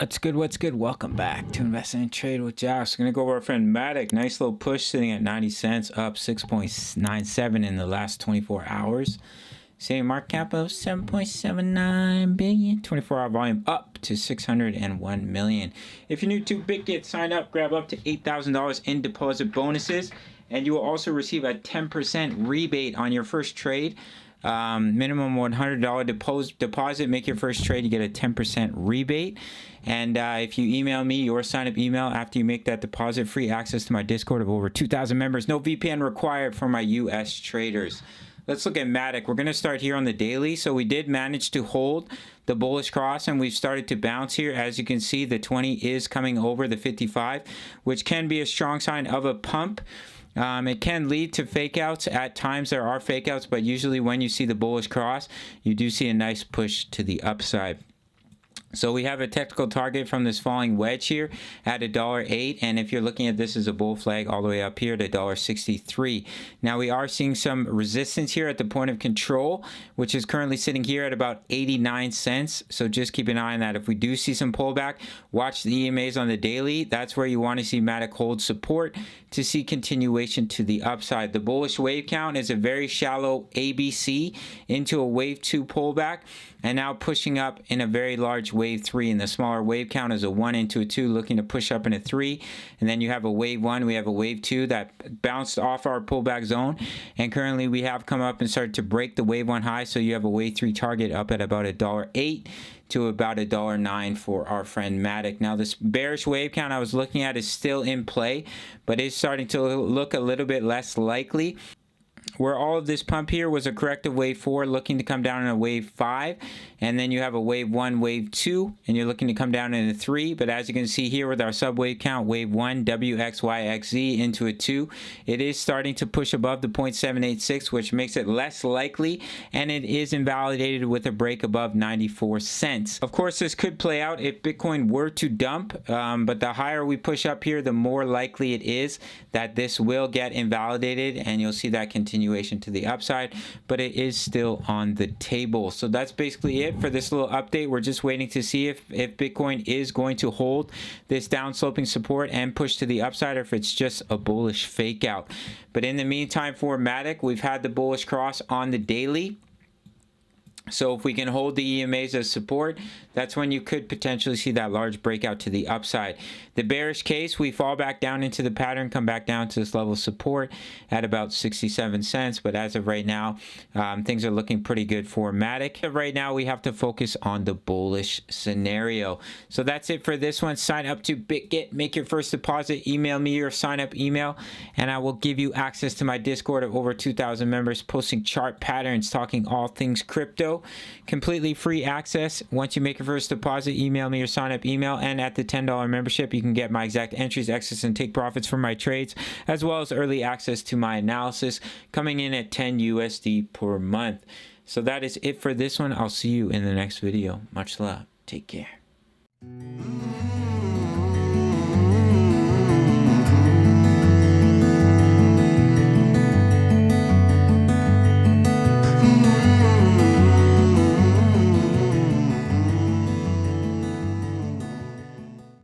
What's good? What's good? Welcome back to Investing and Trade with Josh. We're gonna go over our friend Matic. Nice little push sitting at 90 cents, up 6.97 in the last 24 hours. Same market cap of 7.79 billion. 24-hour volume up to 601 million. If you're new to BitGet, sign up, grab up to $8,000 in deposit bonuses, and you will also receive a 10% rebate on your first trade. Minimum $100 deposit, make your first trade, you get a 10% rebate. And if you email me your sign up email after you make that deposit, free access to my Discord of over 2,000 members. No VPN required for my US traders. Let's look at Matic. We're going to start here on the daily. So we did manage to hold the bullish cross and we've started to bounce here. As you can see, the 20 is coming over the 55, which can be a strong sign of a pump. It can lead to fake outs. At times there are fake outs, but usually when you see the bullish cross, you do see a nice push to the upside. So we have a technical target from this falling wedge here at $1.08, and if you're looking at this as a bull flag all the way up here to $1.63. Now we are seeing some resistance here at the point of control, which is currently sitting here at about 89 cents. So just keep an eye on that. If we do see some pullback, watch the EMAs on the daily. That's where you want to see Matic hold support to see continuation to the upside. The bullish wave count is a very shallow ABC into a wave 2 pullback, and now pushing up in a very large wave 3, and the smaller wave count is a 1 into a 2 looking to push up in a 3, and then you have a wave 1, we have a wave 2 that bounced off our pullback zone, and currently we have come up and started to break the wave 1 high, so you have a wave 3 target up at about $1.08 to about $1.09 for our friend Matic. Now this bearish wave count I was looking at is still in play, but it's starting to look a little bit less likely. Where all of this pump here was a corrective wave 4 looking to come down in a wave 5, and then you have a wave 1, wave 2, and you're looking to come down in a 3. But as you can see here with our sub wave count, wave 1 WXYXZ into a 2, it is starting to push above the 0.786, which makes it less likely, and it is invalidated with a break above 94 cents. Of course, this could play out if Bitcoin were to dump, but the higher we push up here, the more likely it is that this will get invalidated, and you'll see that continuation to the upside, but it is still on the table. So that's basically it for this little update. We're just waiting to see if Bitcoin is going to hold this down sloping support and push to the upside, or if it's just a bullish fake out. But in the meantime, for Matic, we've had the bullish cross on the daily. So if we can hold the EMAs as support, that's when you could potentially see that large breakout to the upside. The bearish case, we fall back down into the pattern, come back down to this level of support at about 67 cents. But as of right now, things are looking pretty good for Matic. Right now, we have to focus on the bullish scenario. So that's it for this one. Sign up to BitGet, make your first deposit, email me your sign up email, and I will give you access to my Discord of over 2,000 members, posting chart patterns, talking all things crypto. Completely free access. Once you make your first deposit, email me your sign up email, and at the $10 membership you can get my exact entries, access, and take profits from my trades, as well as early access to my analysis, coming in at 10 USD per month. So that is it for this one. I'll see you in the next video. Much love. Take care.